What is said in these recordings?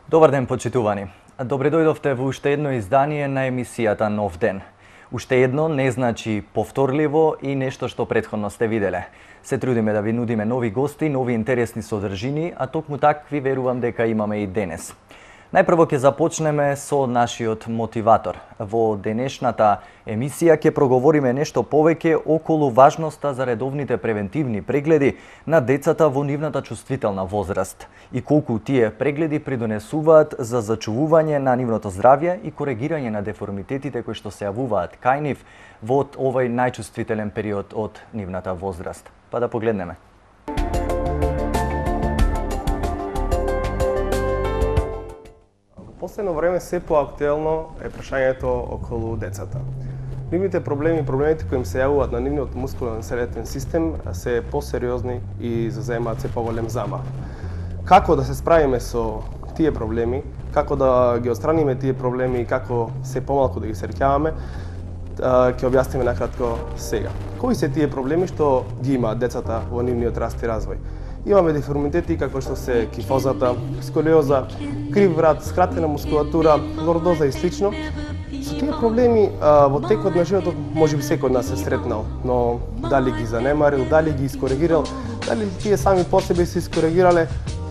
Добар ден, почитувани. Добре дојдовте во уште едно издание на емисијата Нов ден. Уште едно не значи повторливо и нешто што претходно сте виделе. Се трудиме да ви нудиме нови гости, нови интересни содржини, а токму такви верувам дека имаме и денес. Најпрво ќе започнеме со нашиот мотиватор. Во денешната емисија ќе проговориме нешто повеќе околу важноста за редовните превентивни прегледи на децата во нивната чувствителна возраст и колку тие прегледи придонесуваат за зачувување на нивното здравје и коригирање на деформитетите кои што се јавуваат кај нив во овој најчувствителен период од нивната возраст. Па да погледнеме. Последно време се поактуелно е прашањето околу децата. Нивните проблемите кои им се јавуваат на нивниот мускулно-скелетен систем се посериозни и заземаат се поголем замах. Како да се справиме со тие проблеми, како да ги отстраниме тие проблеми и како се помалку да ги среќаваме, ќе објасниме накратко сега. Кои се тие проблеми што ги имаат децата во нивниот раст и развој? Имаме деформитети како што се кифозата, сколиоза, крив врат, скратена мускулатура, лордоза и слично. Со тие проблеми во текот на животот можеби секој од нас се сретнал, но дали ги занемарил, дали ги искоригирал, дали тие сами по себе се искоригирале,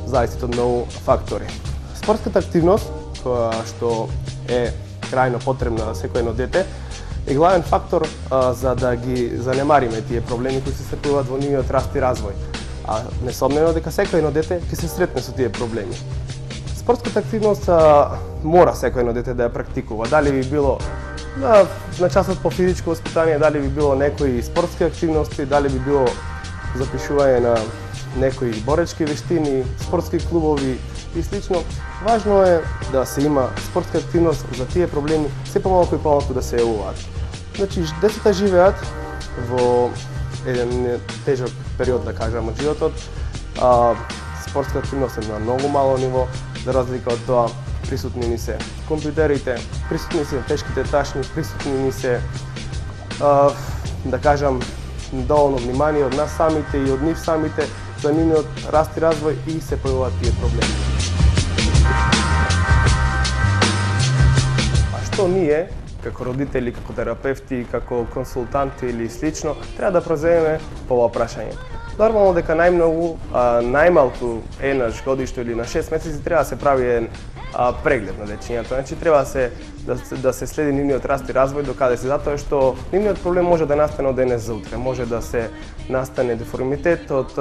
зависи од многу фактори. Спортската активност, која што е крајно потребна на секој едно дете, е главен фактор за да ги занемариме тие проблеми кои се сретнуваат во нивниот раст и развој. А несомнено дека секој едно дете ќе се сретне со тие проблеми. Спортската активност мора секој едно дете да ја практикува. Дали би било на часот по физичко воспитание, дали би било некои спортски активности, дали би било запишување на некои боречки вештини, спортски клубови и слично. Важно е да се има спортска активност за тие проблеми се помалку и помалку да се јавуваат. Значи, децата живеат во еден тежок период, да кажам, од животот. Спортска активност е на многу мало ниво, за разлика од тоа присутни ни се компјутерите, присутни се тешките ташни, присутни ни се, да кажам, доволно внимание од нас самите и од нив самите за нивниот раст и развој и се појавуваат тие проблеми. А што ние, како родители, како терапевти, како консултанти или слично, треба да преземеме по ова прашање. Нормално дека најмалку еднаш годишно или на 6 месеци треба да се прави еден преглед на дечињето. Значи треба да се следи нивниот раст и развој до каде се, затоа што нивниот проблем може да настане од денес за утре, може да се настане деформитет од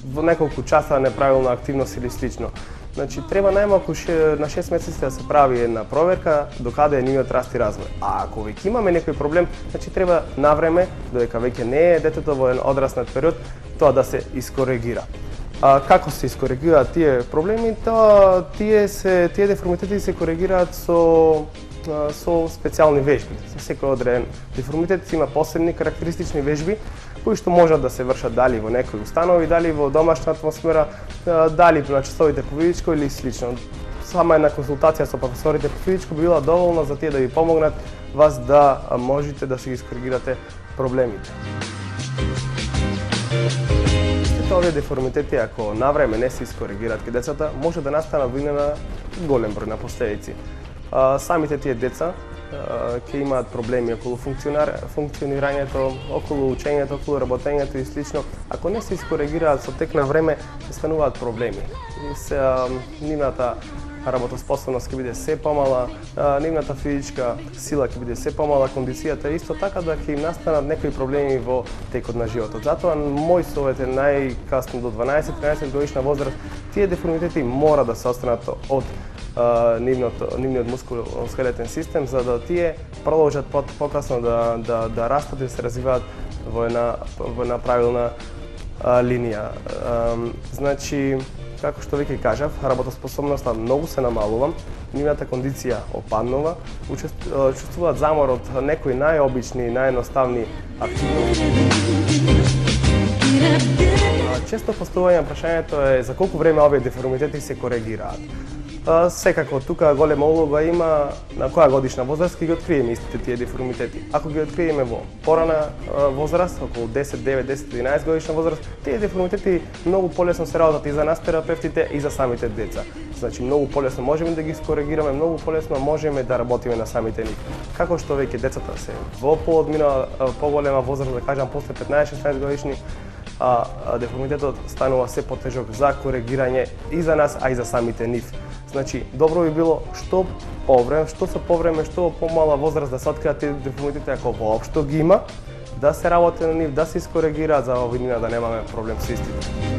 во неколку часа неправилна активност или слично. Значи треба најмалку на 6 месеци да се прави една проверка до каде е нивниот раст и развој. А ако веќе имаме некој проблем, значи треба навреме, додека веќе не е детето во еден одраснат период, тоа да се искоригира. Како се искоригираат тие проблеми? Тие деформитети се коригираат со специјални вежби. За секој одреден деформитет има посебни карактеристични вежби кои што можат да се вршат дали во некои установи, дали во домашна атмосфера, дали на часовите по физичко или слично. Сама една консултација со професорите по физичко би била доволна за тие да ви помогнат вас да можете да се искоригирате проблемите. Овие деформитети, ако навреме не се искоригираат кај децата, може да настана вина голем број на последици. Самите тие деца ќе имаат проблеми околу функционирањето, околу учењето, околу работењето и слично. Ако не се искоригираат со тек на време, ќе стануваат проблеми. Нивната работоспособност ќе биде се помала, нивната физичка сила ќе биде се помала, кондицијата исто така да ќе им настанат некои проблеми во текот на животот. Затоа мој совет е најкасно до 12-13 годишна возраст, тие деформитети мора да се отстранат од нивниот мускулно-скелетен систем, за да тие продолжат покасно да растат и се развиваат во една правилна линија. Значи, како што веќе кажав, работоспособноста многу се намалува, нивната кондиција опаднува, чувствуваат замор од некои најобични и наједноставни активности. Често поставување прашањето е за колку време овие деформитети се коригираат. Секако, тука голема улога има на која годишна возраст ќе ги откриеме истите тие деформитети. Ако ги откриеме во порана возраст, околу 10, 9, 10, 11 годишна возраст, тие деформитети многу полесно се работат и за нас терапевтите и за самите деца. Значи многу полесно можеме да ги скоригираме, многу полесно можеме да работиме на самите нив. Како што веќе децата се во поголема возраст, да кажам после 15-16 годишни, деформитетот станува се потежок за коригирање и за нас, а и за самите нив. Значи, добро би било што со повреме, што во помала возраст да се откријат тие деформитети, ако воопшто ги има, да се работи на нив, да се искоригираат за овиднина да немаме проблем со истите.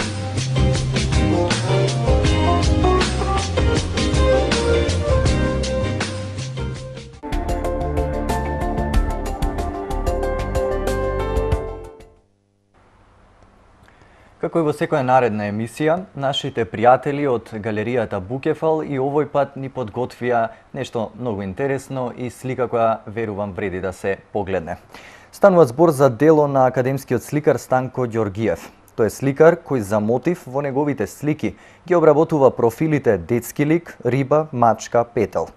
Како и во секоја наредна емисија, нашите пријатели од галеријата Букефал и овој пат ни подготвија нешто многу интересно и слика која верувам вреди да се погледне. Станува збор за дело на академскиот сликар Станко Ѓоргиев. Тој е сликар кој за мотив во неговите слики ги обработува профилите детски лик, риба, мачка, петел.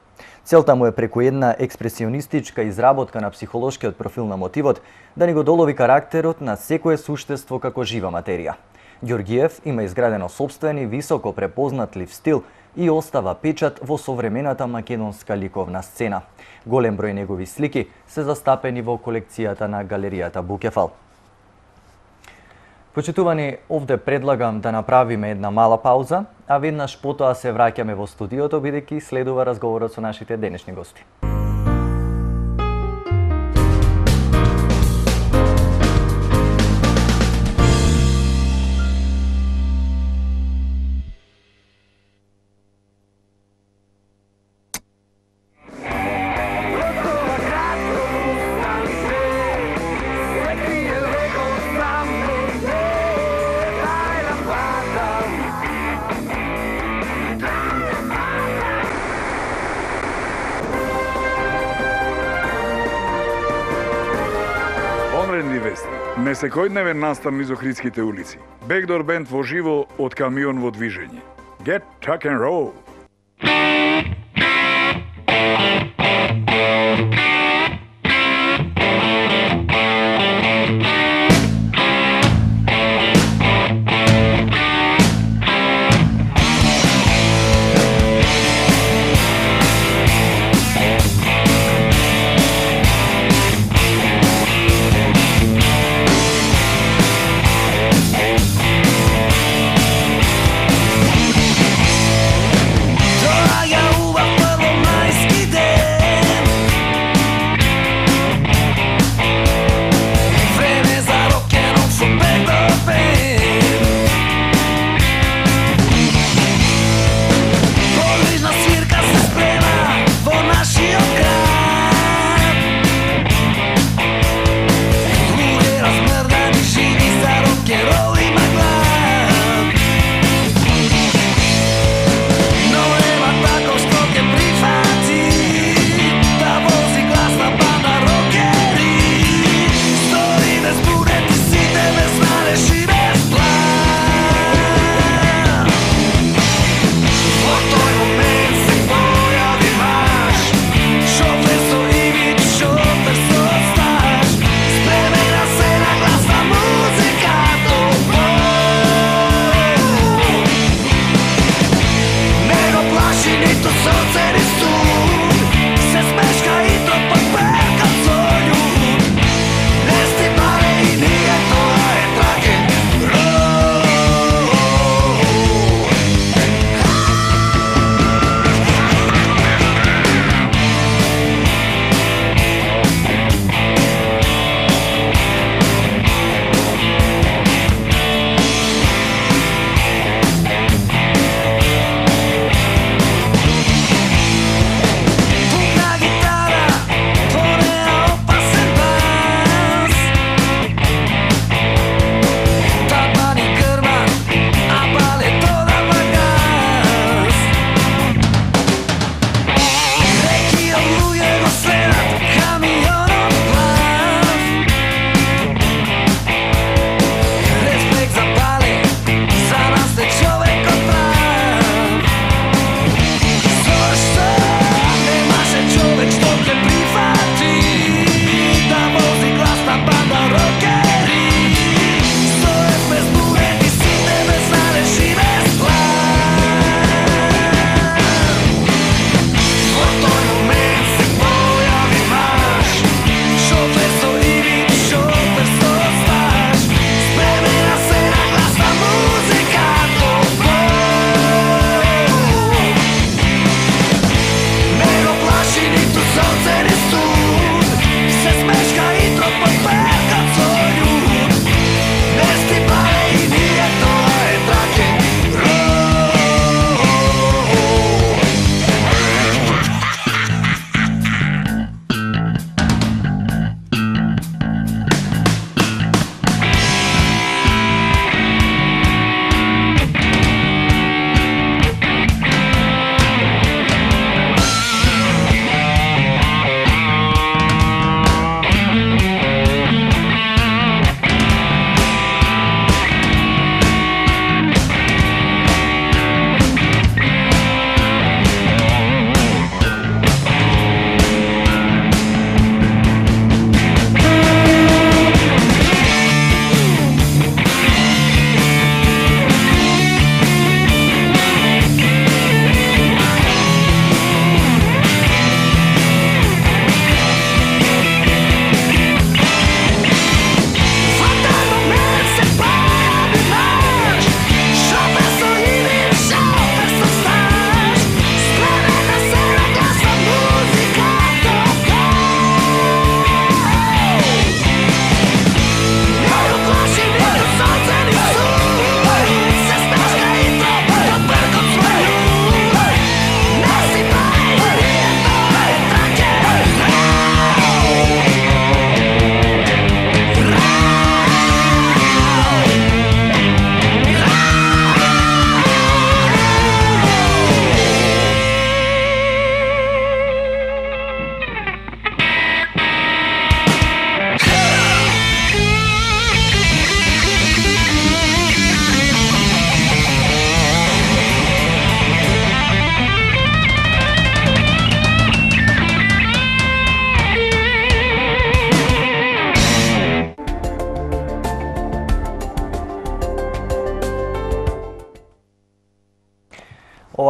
Целта му е преку една експресионистичка изработка на психолошкиот профил на мотивот да ни го долови карактерот на секое суштество како жива материја. Ѓоргиев има изградено сопствен и високо препознатлив стил и остава печат во современата македонска ликовна сцена. Голем број негови слики се застапени во колекцијата на галеријата Букефал. Почитувани, овде предлагам да направиме една мала пауза, а веднаш потоа се враќаме во студиото бидејќи следува разговорот со нашите денешни гости. Несекојдневен настан низ Охридските улици. Бекдор бенд во живо од камион во движење. Get tuck and roll! I got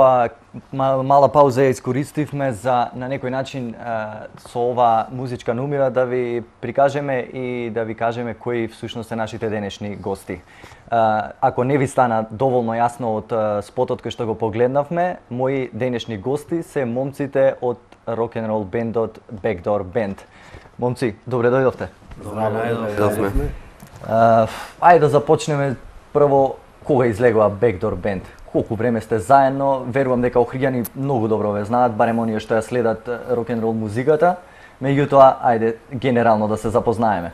Ова мала пауза ја искористивме за на некој начин со ова музичка номера да ви прикажеме и да ви кажеме кои всушност се нашите денешни гости. Ако не ви стана доволно јасно од спотот кој што го погледнавме, мои денешни гости се момците од рок-н-рол бендот Backdoor Band. Момци, добре дојдовте. Дојдовме. Ајде да започнеме прво кога излегува Backdoor Band. Колку време сте заедно? Верувам дека охриѓани многу добро ве знаат, барем оние што ја следат рок-н-рол музиката. Меѓутоа, ајде генерално да се запознаеме.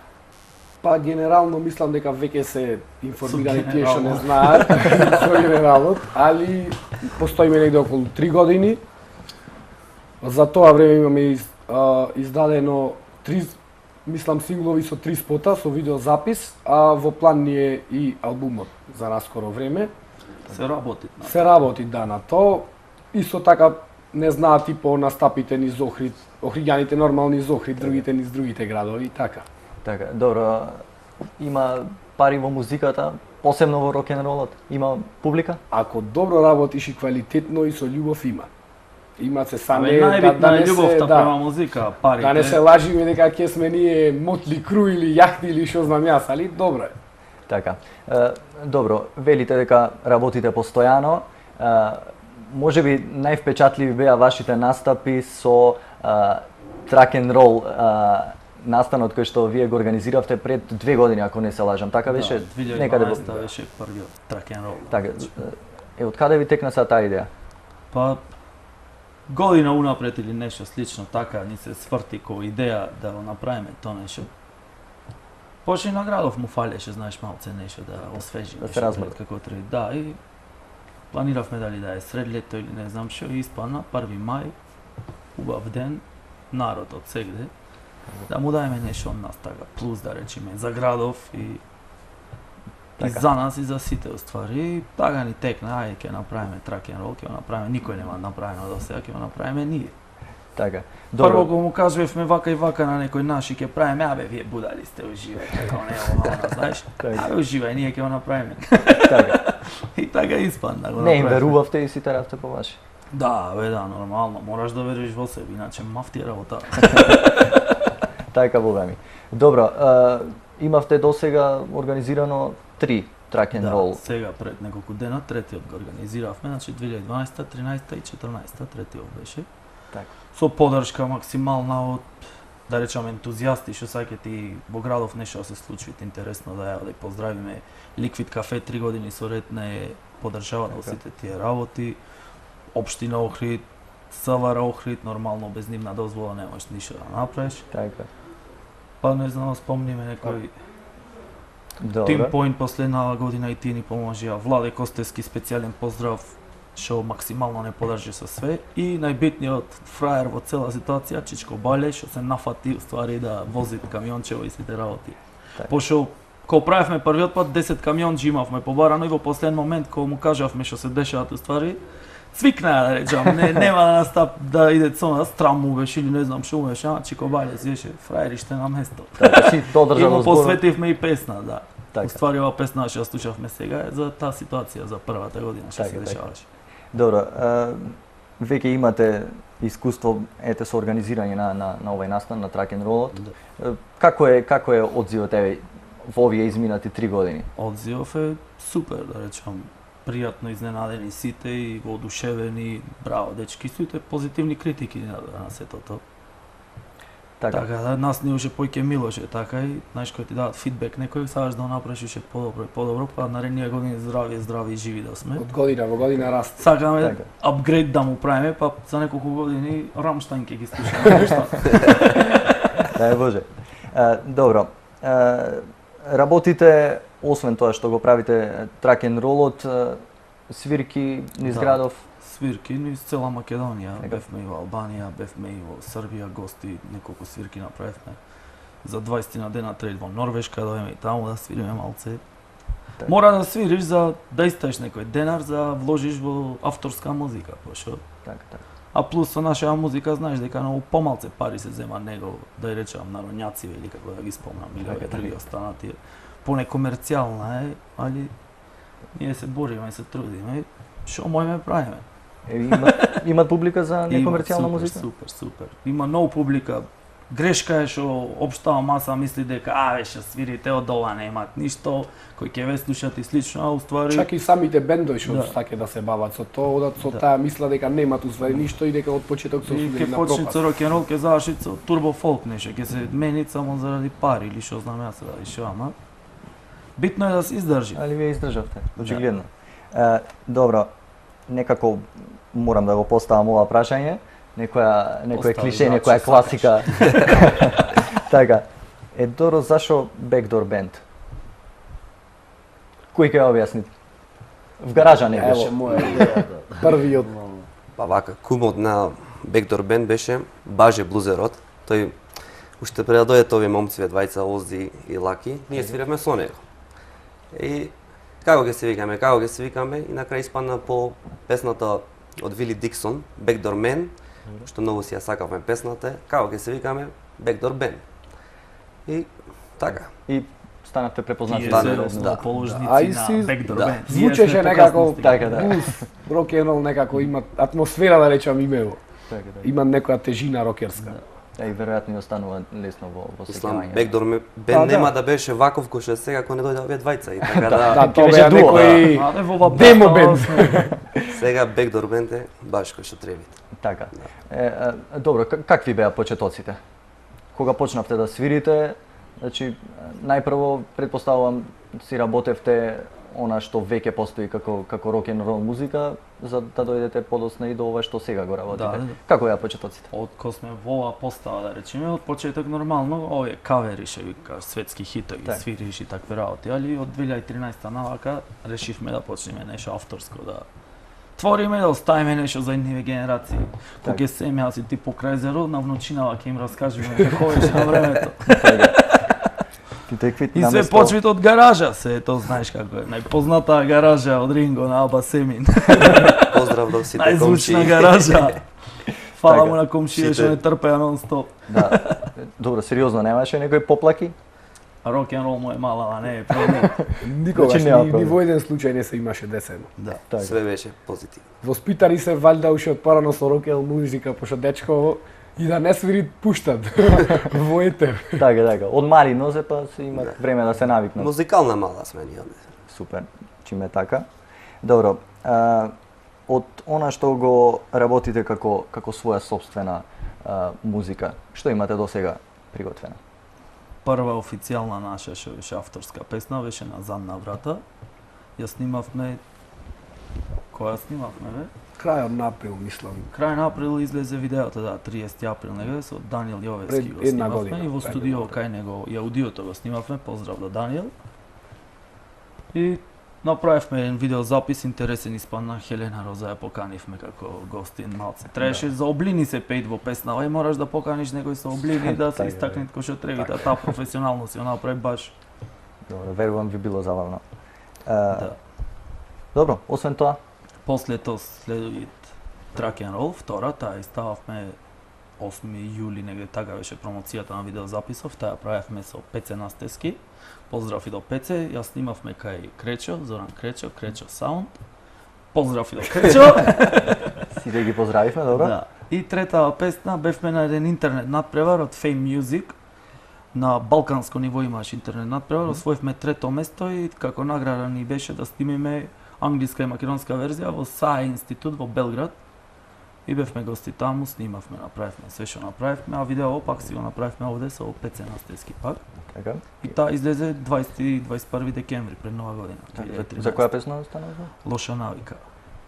Па генерално мислам дека веќе се информирани тие што не знаат со генералот, али постоиме негде околу 3 години. За тоа време имаме издадено 3 синглови со 3 спота со видеозапис, а во план ни е и албумот за наскоро време. Се работи на то. Исто така не знаат и по настапите низ Охрид, охриѓаните нормални низ Охрид, другите низ другите градови и така. Така, добро. Има пари во музиката, посебно во рок-н-ролот. Има публика? Ако добро работиш и квалитетно и со љубов има. Има се саме најбитна е љубовта према музика, парите. Да не се лажиме дека ќе сме ние Мотли Кру или Јахти или што знам јас, али добро е. Така. Добро, велите дека работите постојано. Може би највпечатливи беа вашите настапи со трак н рол настанот кој што вие го организиравте пред 2 години, ако не се лажам. Така беше? Да, 2012 беше првиот трак н рол. Така. Од каде ви текна са таа идеја? Па година унапред или нешто слично така ни се сврти кој идеја да го направиме тоа нешто. Почни на градов му фалеше, знаеш, малце нешто да освежи. Да се размрда. Како треба. Да, и планиравме дали да е сред лето или не знам што, и испадна 1 мај, убав ден, народ од сегде, да му даеме нешто од нас така, плюс да речеме за градов и за нас и за сите оствари. Така ни текна, ајде ќе направиме трак н рол, ќе го направиме, никој нема направено до сега, ќе го направиме ние. Така. Прво го му кажувавме вака и вака на некој наш и ќе правиме, абе вие будали сте, уживајте, како не е знаеш. Абе уживај, ние ќе го направиме. Така. И така испадна го Не им направивме. верувавте и си теравте по ваши. Да, бе, да, нормално, мораш да веруваш во себе, иначе мафти е работа. Така бога ми. Добро, имавте досега организирано 3 трак н рол. Да, сега пред неколку дена третиот го организиравме, значи 2012, 13 и 14 третиот беше. Така. Со поддршка максимална од, да речам, ентузијасти што саќат и во градов нешто да се случи, интересно да ја да поздравиме. Ликвид кафе 3 години со ред не поддржава во сите тие работи. Општина Охрид, СВР Охрид, нормално без нивна дозвола не можеш ништо да направиш. Така. Па не знам, спомниме некој Добро. Team Point последна година и тие ни поможија. Владе Костевски специјален поздрав што максимално не подржи со све и најбитниот фраер во цела ситуација Чичко Бале што се нафати ствари да вози камиончево и сите работи. Так. Пошто кога правевме првиот пат 10 камионџи имавме побарано и во последен момент кога му кажавме што се дешаваат уствари цвикна да речам, нема да настап да иде со нас, трам му беше или не знам што му беше, Чико Бале си беше фраериште на место. Така, си И додржал му збор. посветивме и песна, да. Така. Уствари ова песна што ја слушавме сега е за таа ситуација за првата година што Така, се така. дешаваше. Добро, веќе имате искуство ете со организирање на овој настан на трак н ролот. Како е одзивот еве во овие изминати 3 години? Одзивов е супер, да речам, пријатно изненадени сите и воодушевени, браво дечки, сите позитивни критики на сето тоа. Така. Така да нас ни уште поќе милоше, така и знаеш кој ти дадат фидбек, некој сакаш да го направиш уште подобро и подобро, па нареднија години здрави и живи да сме. Од година во година раст. Сакаме Така. апгрейд да му правиме, па за неколку години Рамштайн ќе ги слушаме нешта. Дај Боже. Добро. Работите, освен тоа што го правите трак н ролот, свирки низ Да. градов. Свирки низ цела Македонија, Така. бевме и во Албанија, бевме и во Србија, гости, неколку свирки направивме. За 20 на дена трет во Норвешка, дојме и таму да свириме малце. Така. Мора да свириш за да истаеш некој денар за вложиш во авторска музика, пошто. Така, така. А плюс со нашава музика знаеш дека многу помалце пари се зема него, да ја речам народњаци или како да ги спомнам, или Така, овие така. други останати. Понекомерцијална е, али ние се бориме и се трудиме. Што можеме правиме? Имат публика за Има, некомерцијална супер, музика? Супер, супер. Има многу публика. Грешка е што општава маса мисли дека ќе свирите од ова немаат ништо, кој ќе ве слушат и слично, а уствари Чак и самите бендови што Да. саке да се бават со тоа, одат со Да. таа мисла дека немаат уствари ништо и дека од почеток се и осудени ќе на почне пропаст. со рок-н-рол, ќе заврши со турбо фолк нешто, ќе се менит само заради пари или што знам јас ради што, ама битно е да се издржи. Али вие издржавте, очигледно. Добро, некако морам да го поставам ова прашање, некоја Постави, клише, значи, некоја класика. Така, Доро, зашо Backdoor Band? Кој ќе ја објасни? В гаража не беше. Ево моја идеја. Првиот Па вака, кумот на Backdoor Band беше Баже Блузерот. Тој уште пред да дојдат овие момци, двајца Оззи и Лаки, ние свиравме со него. И како ќе се викаме и на крај испадна по песната од Вили Диксон, Backdoor Man, што многу си ја сакавме песната, како ќе се викаме Backdoor Band. И така. И станавте препознати. Тие Стане, се основоположници А и на си- Backdoor да. Band. Ние звучеше сме некако покасни стигнали. Така, да. блуз, рок-н-рол некако има атмосфера да речам имево. Така, Има некоја тежина рокерска. И веројатно и останува лесно во Мислам, сеќавање. Backdoor Band Па, да. нема да беше ваков кој што е сега кога не дојде овие двајца. И така Да, да, тоа беше беа дуо. некои Аде во ова демо бенд. бенд. сега Backdoor Band е баш кој што треба. Така. Добро, какви беа почетоците? Кога почнавте да свирите, значи најпрво претпоставувам си работевте она што веќе постои како рок-н-рол музика, за да дојдете подоцна и до ова што сега го работите. Да, да. Како беа почетоците? Од кога сме во ова постава, да речеме, од почеток нормално, овие кавери ше викаш, светски хитови, Так. свириш и такви работи, али од 2013 навака решивме да почнеме нешто авторско, да твориме, да оставиме нешто за идниве генерации. Кога ќе семе јас и ти по крајзеро, на внучинава ќе им раскажеме како беше на времето. И текви И се почвит од гаража, се тоа знаеш како е. Најпознатаа гаража од Ринго на Аба Семин. Поздрав до сите Најзвучна комшии. гаража. Фала Така. му на комшија што Сите. не трпеа нон-стоп. Да. Добро, сериозно, немаше некои поплаки? Рок-н-рол му е мала, а не е проблем. Никогаш Значи нема ни проблем. во еден случај не се имаше десено. Да. Така. Све беше позитивно. Воспитани се валјда уште од порано со рок-н музика, пошто дечко и да не свири пуштат во етер. Така. Од мали нозе па се имат време да се навикнат. Музикална мала сме ние. Супер, чиме е така. Добро, од она што го работите како своја собствена музика, што имате до сега приготвена? Прва официјална наша што беше авторска песна беше на Задна врата. Ја снимавме која снимавме бе? Крајот на април, мислам. Крај на април излезе видеото, да, 30 април него со Даниел Јовевски Пред го една снимавме година, и во пред студио една кај него и аудиото го снимавме, поздрав до Даниел. И направивме еден видеозапис, интересен испадна, Хелена Роза ја поканивме како гостин малце. Требаше за облини се пеит во песнава и мораш да поканиш некој со облини да се Така, истакне кој што треба, да таа професионално си ја направи баш. Добро, верувам ви било забавно. Да. Добро, освен тоа, После тоа следуи Track and Roll, втора, таа стававме 8 јули, негде така беше промоцијата на видеозаписов, таа ја правевме со Пеце Настески. Поздрав и до Пеце, ја снимавме кај Кречо, Зоран Кречо, Кречо Саунд. Поздрав и до Кречо. сите ги поздравивме, добро? Да. И третава песна бевме на еден интернет надпревар од Fame Music. На балканско ниво имаш интернет надпревар, освоивме трето место и како награда ни беше да снимиме англиска и македонска верзија во САЕ институт во Белград. И бевме гости таму, снимавме, направивме све што направивме, а видео пак си го направивме овде со Пеце Настески пак. Така. И таа излезе 20 и 21 декември пред нова година. 2013. За која песна станува? Лоша навика.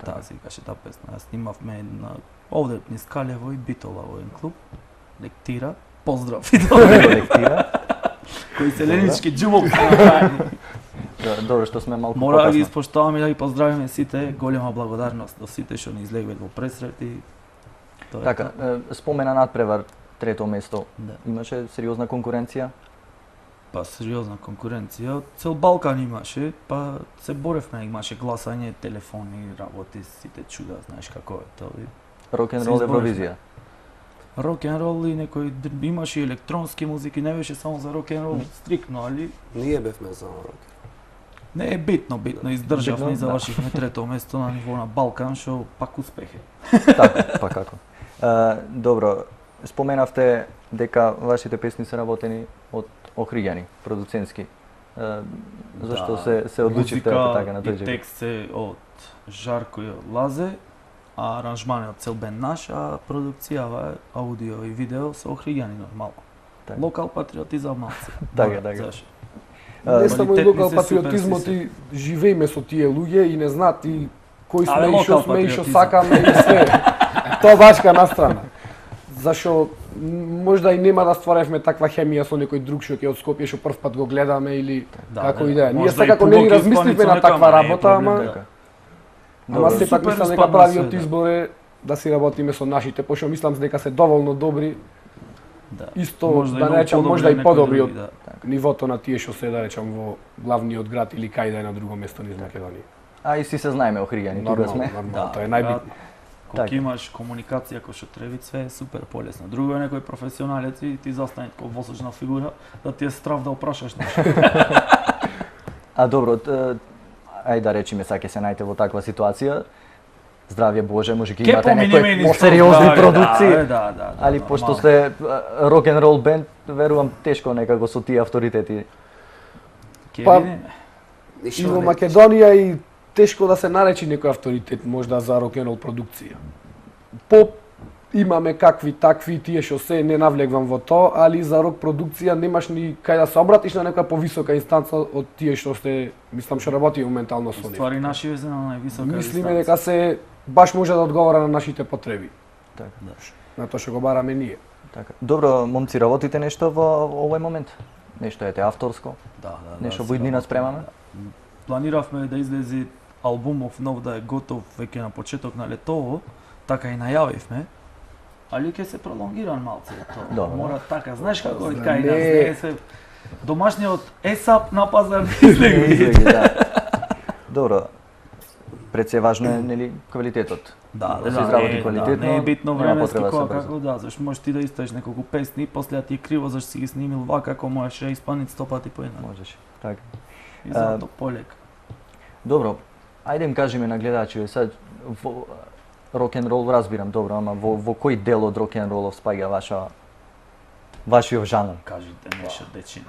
Таа се викаше таа песна. Ја снимавме на овде низ Калево и Битола во еден клуб. Лектира. Поздрав и до Колектива. кои се ленички џубок се направени. Добро што сме малку Мора да ги покасно. испоштуваме и да ги поздравиме сите. Голема благодарност до сите што ни излегуват во пресрет и тоа е Така, тоа. спомена надпревар трето место. Да. Имаше сериозна конкуренција? Па сериозна конкуренција. Цел Балкан имаше, па се боревме, имаше гласање, телефони, работи, сите чуда, знаеш како е тоа. И Рок-н-рол Се изборивме. Евровизија. рок-н-рол и некои имаше и електронски музики, не беше само за рок-н-рол стрикно, али Ние бевме за рок. Не е битно, издржавме и Битно, да. завршивме трето место на ниво на Балкан, што пак успех е. Така, па како. Добро, споменавте дека вашите песни се работени од Охриѓани, продуцентски. Зашто се одлучивте така на тој и джек? текст се од Жарко и од Лазе, а аранжман е од цел бенд наш, а продукцијава е аудио и видео со Охриѓани нормално. Така. Локал патриотизам малце. Така, така. Зашо? Не само и Квалитетни локал се, патриотизмот супер и живееме со тие луѓе и не знаат и кој Абе, сме и што локал сме и што патриотизам. сакаме и све. Тоа бачка на страна. Зашо можда и нема да стваревме таква хемија со некој друг што ќе од Скопје што прв пат го гледаме или како и да е. Ние Можда и секако не ни пубок размисливме испаница на нека, таква ама не е работа, проблем, ама Така. ама Добро. сепак Супер мислам дека испадна правиот се, да. избор е да си работиме со нашите, пошто мислам дека се доволно добри, Да. исто Можда и да многу речам подобри можда и некои подобри од други, да. нивото на тие што се да речам во главниот град или кај да е на друго место низ Македонија. А и си се знаеме Охриѓани, тука Нормално, сме. нормално, тоа е најбитно. Кога Така. имаш комуникација кој што треба, све е супер полесно. Друго е некој професионалец и ти застане како восочна фигура, да ти е страв да опрашаш нешто. А добро, ај да речеме сега ќе се најдете во таква ситуација. Здравје Боже, може ќе Ке имате поминеме некои и низ сериозни тоа, продукции. Да, Али пошто нормално. сте рок н рол бенд, верувам тешко некако со тие авторитети. Ќе Па, видиме. И во Македонија и тешко да се наречи некој авторитет можда за рок н рол продукција. Поп имаме какви такви тие што се не навлегвам во тоа, али за рок продукција немаш ни кај да се обратиш на некоја повисока инстанца од тие што сте, мислам што работи моментално со нив. Ствари наши везе на највисока Мислиме дека се баш може да одговара на нашите потреби, Така. на тоа што го бараме ние. Така. Добро, момци, работите нешто во овој момент? Нешто ете авторско? Да. Нешто во иднина спремаме? Планиравме да излезе албумов нов да е готов веќе на почеток на летово, така и најавивме. Али ќе се пролонгира малце тоа. Добро. Мора така, знаеш како е За кај не- нас, не е се домашниот есап на пазар не излеги. Да. Добро. Пред се важно е нели квалитетот. Да, Да се изработи квалитетно, не е битно нема временски потреба да се кога брза. како да, зашто можеш ти да истаеш неколку песни, после да ти е криво зашто си ги снимил вака, како можеш да испанит 100 пати поеднакво. Можеш. Така. И затоа полека. Добро, ајде им кажеме на гледачите, сад во рок н рол разбирам добро, ама во кој дел од рок н ролов спаѓа вашиот жанр? Кажите нешто дечина.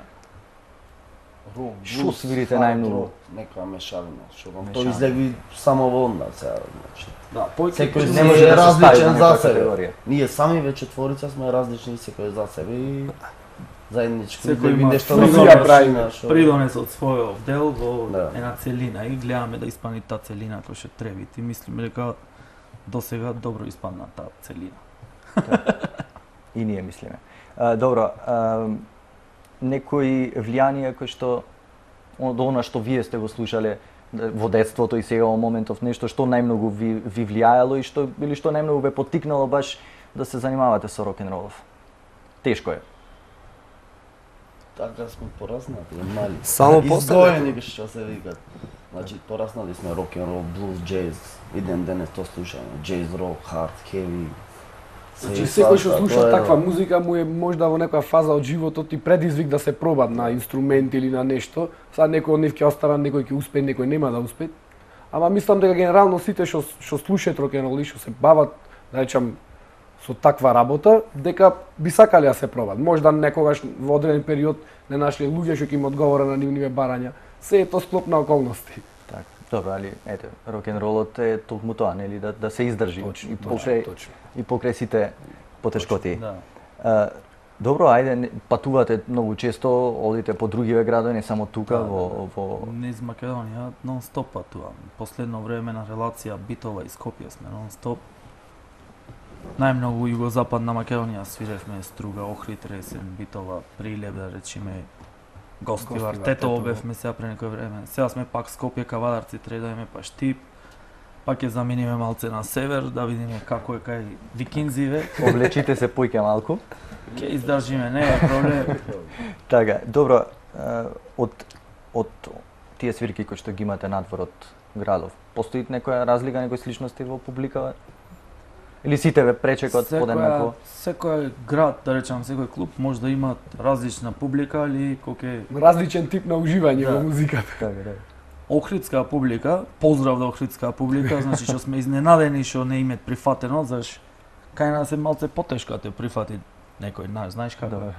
Рок, Шо блуз, свирите хард најмногу? рок, Некоја мешавина, што вам Мешавина. тоа излеги само во однад сега, значи. Да, појќе Секој Не не може може да се стави различен во за некоја себе. категорија. Ние сами веќе четворица сме различни секој за себе и заеднички Секој излеги има нешто фузија ново, правиме. што- придонес од својот дел во Да. една целина и гледаме да испани таа целина која што треба. И мислиме дека досега добро испадна таа целина. И ние мислиме. Добро, некои влијанија кои што од она што вие сте го слушале во детството и сега во моментов, нешто што најмногу ви влијаело и што или што најмногу ве поттикнало баш да се занимавате со рок н ролов? Тешко е. Така сме пораснати, мали. Само Издвоени што се викат. Значи пораснали сме рок н рол, блуз, џез, и ден денес тоа слушаме. Џез, рок, хард, хеви. Значи секој што слуша таква музика му е можда во некоја фаза од животот и предизвик да се пробат на инструмент или на нешто. Сад некој од нив ќе остана, некој ќе успее, некој нема да успее. Ама мислам дека генерално сите што слушаат рок н рол и што се бават, да речам, со таква работа, дека би сакале да се пробат. Можда некогаш во одреден период не нашле луѓе што ќе им одговора на нивните барања. Се е тоа склоп на околности. Така. Добро, али ете, рок н ролот е токму тоа, нели, да се издржи и покрај точно. и покрај сите потешкоти. Да. Добро, ајде, патувате многу често, одите по другиве градови, не само тука, Да, во... Низ Македонија нон-стоп патувам. Последно време на релација Битова и Скопје сме нон-стоп. Најмногу југозападна Македонија свиревме Струга, Охрид, Ресен, Битова, Прилеп, да речеме Гостивар, Гостивар, Тетово Тетово. бевме сега пред некој време. Сега сме пак Скопје, Кавадарци, тредаме па Штип. Пак ќе заминиме малце на север, да видиме како е кај Викинзиве. Облечите се поиќе малку. Ќе издржиме, не е проблем. Така, добро, од тие свирки кои што ги имате надвор од градов, постои некоја разлика, некои сличности во публика? Или сите ве пречекот подеднакво? Секој град, да речам, секој клуб може да има различна публика, или кога ќе Различен тип на уживање Да. во музиката. Така, да. Охридска публика, поздрав до охридска публика, значи што сме изненадени што не им е прифатено, заш кај нас е малце потешко да те прифати некој, знаеш како е.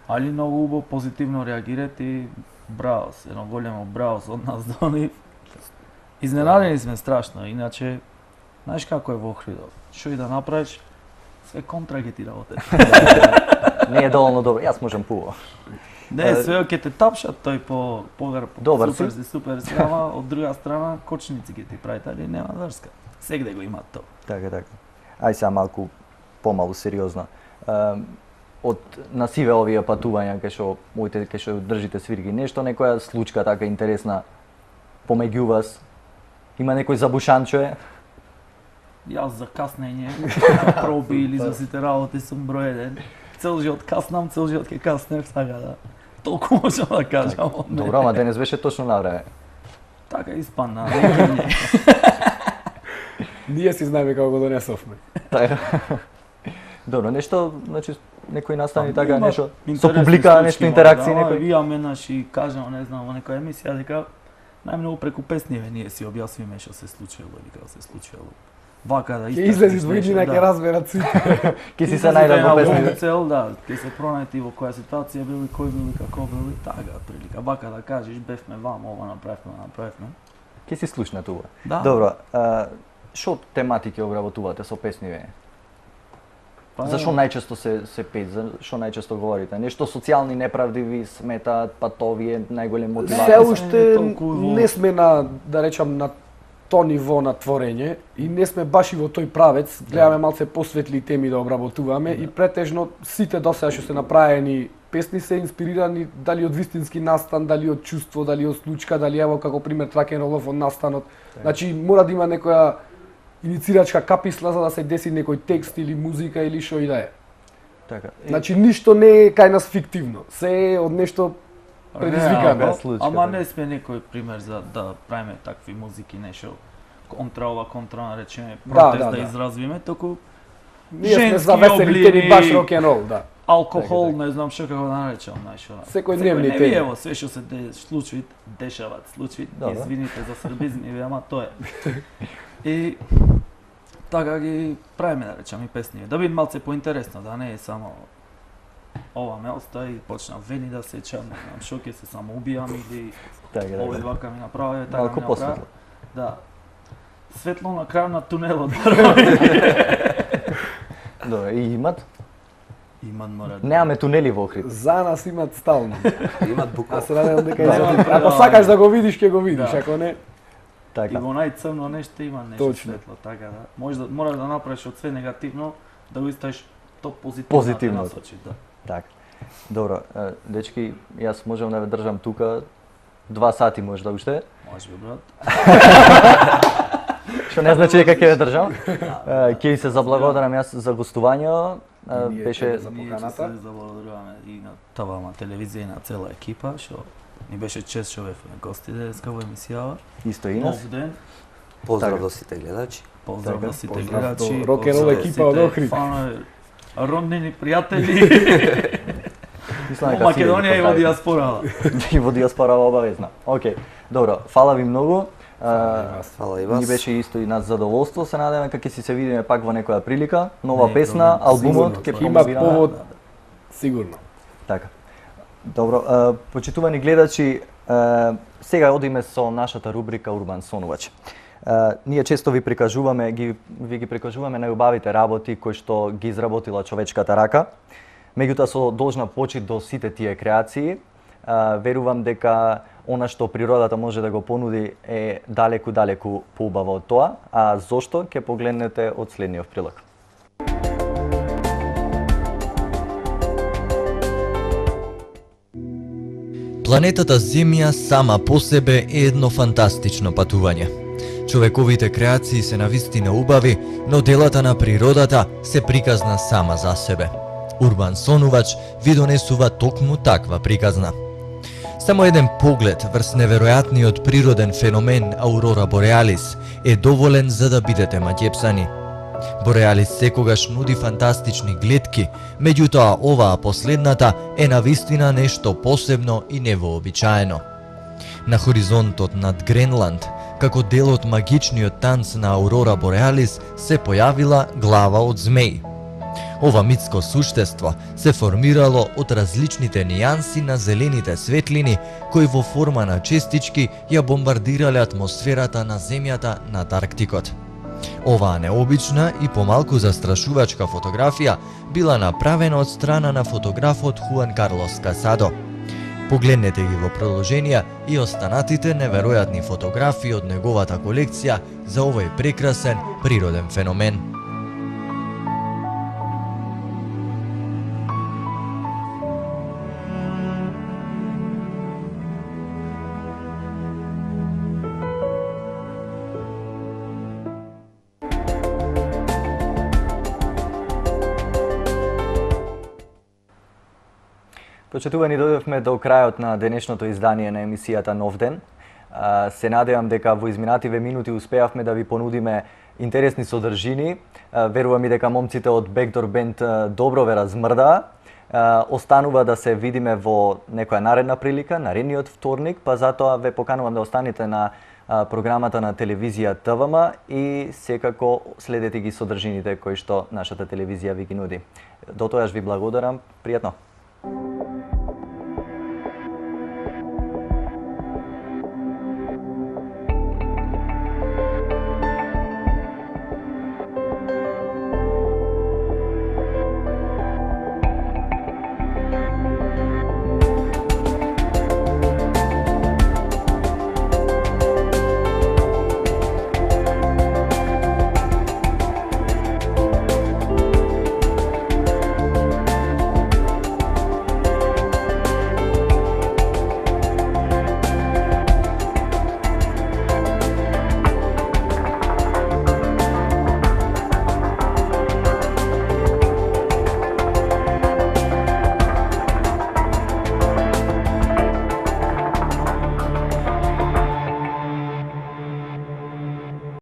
Али многу убаво позитивно реагираат и браво, едно големо браво од нас до нив. Изненадени сме страшно, иначе знаеш како е во Охридов. Што и да направиш, све контра ќе ти работи. Не е доволно добро, јас можам пуво. Не, све ќе те тапшат, тој погар Добар супер си, ама од друга страна кочници ќе ти прават, али нема врска. Сегде го имаат тоа. Така. Ај сега малку помалу сериозно. На сиве овие патувања кај што држите свирки, нешто некоја случка така интересна помеѓу вас? Има некој забушанчо е? Јас за каснење, проби или за сите работи сум број еден. Цел живот каснам, цел живот ќе каснем, така да. Толку можам да кажам. Добро, ама денес беше точно на време. Така испадна, не. Ние си знаеме како го донесовме. Така. Добро, нешто, значи некој настани така Има нешто со интересни публика, случаи, нешто интеракции да, некој. Имаме наши кажано, не знам, во некоја емисија дека најмногу преку песниве ние си објаснуваме што се случило или како се случило. Вака да Ќе излези двојнина, ќе разберат сите. Ќе си се најдат во песните. Цел, да, ќе се пронајти во која ситуација бил и кој бил и како бил и така прилика. Вака да кажеш, бевме вама, ова направивме. Ќе си слушнатува. Да. Добро, што тематики обработувате со песниве? Па, За што најчесто се пее, за што најчесто говорите? Нешто социјални неправди ви сметаат, па најголем Се мотивација? уште толку не сме на, да речам, на то ниво на творење и не сме баш и во тој правец, гледаме малце посветли теми да обработуваме и претежно сите досега што се направени песни се инспирирани дали од вистински настан, дали од чувство, дали од случка, дали ево како пример Тракенролов од настанот. Значи мора да има некоја иницирачка каписла за да се деси некој текст или музика или што и да е. Така. Значи ништо не е кај нас фиктивно, се е од нешто предизвикано. Реално. случка, Ама така. не сме некој пример за да правиме такви музики, нешто контра наречеме протест да изразвиме, току Ние сме женски за весели облини, теми, баш рок-н-рол, да. алкохол, не знам што како да наречам, нешто. Секојдневни не теми. ви ево, све што се дешават случаи, Добро. извините за србизми, ама тоа е. И така ги правиме, да речам, и песни. Да биде малце поинтересно, да не е само ова ме оста и почна вени да сечам, не знам што ќе се само убијам или Така, овој така. вака ми направи, така Малку ми направи. посветло. Да. Светло на крај на тунелот. Добро, и имат? Иман мора. Немаме тунели во Охрид. За нас имат стално. Имат буквално. Аз се надевам дека Да. изгледа. Ако сакаш да го видиш, ќе го видиш, Да. ако не, И Така. во најцрно нешто има нешто Точно. светло, така да. Мораш да направиш од све негативно, да го ставиш то позитивно. Позитивно. Да те насочи, да. Така. Добро, дечки, јас можам да ве држам тука 2 сати може да уште. Може би, брат. Што не значи дека ќе ве држам. Ќе ви се заблагодарам јас за гостување. И ние Беше тебе за Ние ќе поканата. се заблагодаруваме и на Тавама телевизија и на цела екипа, што ни беше чест што бевме гости денеска во емисијава. исто и нас. Нов ден. Поздрав Така. до сите гледачи. Поздрав Така, до сите поздрав гледачи. до рок-н-рол поздрав екипа од сите Охрид. фанови, роднини, пријатели. Мислам дека Македонија и во сите ги диаспорава. и во диаспора обавезно. Океј. Добро, фала ви многу. Фала и вас. Ни беше исто и нас задоволство. Се надевам дека ќе си се видиме пак во некоја прилика. Нова Не, песна, проблем. албумот Сигурно, ќе има промовираме. повод, сигурно. Така. Добро, почитувани гледачи, сега одиме со нашата рубрика Урбан Сонувач. Ние често ви прикажуваме, ви ги прикажуваме најубавите работи кои што ги изработила човечката рака. Меѓутоа со должна почит до сите тие креации, верувам дека она што природата може да го понуди е далеку поубаво од тоа, а зошто ќе погледнете од следниот прилог. Планетата Земја сама по себе е едно фантастично патување. Човековите креации се навистина убави, но делата на природата се приказна сама за себе. Урбан Сонувач ви донесува токму таква приказна. Само еден поглед врз неверојатниот природен феномен Аурора Бореалис е доволен за да бидете маќепсани. Бореалис секогаш нуди фантастични гледки, меѓутоа оваа последната е навистина нешто посебно и невообичаено. На хоризонтот над Гренланд, како дел од магичниот танц на Аурора Бореалис, се појавила глава од змеј. Ова митско суштество се формирало од различните нијанси на зелените светлини кои во форма на честички ја бомбардирале атмосферата на земјата над Арктикот. Оваа необична и помалку застрашувачка фотографија била направена од страна на фотографот Хуан Карлос Касадо. Погледнете ги во продолжение и останатите неверојатни фотографии од неговата колекција за овој прекрасен природен феномен. Почитувани, дојдовме до крајот на денешното издание на емисијата Нов ден. Се надевам дека во изминативе минути успеавме да ви понудиме интересни содржини. Верувам и дека момците од Backdoor Band добро ве размрдаа. Останува да се видиме во некоја наредна прилика, наредниот вторник, па затоа ве поканувам да останете на програмата на телевизија ТВМ и секако следете ги содржините кои што нашата телевизија ви ги нуди. До тојаш ви благодарам, пријатно.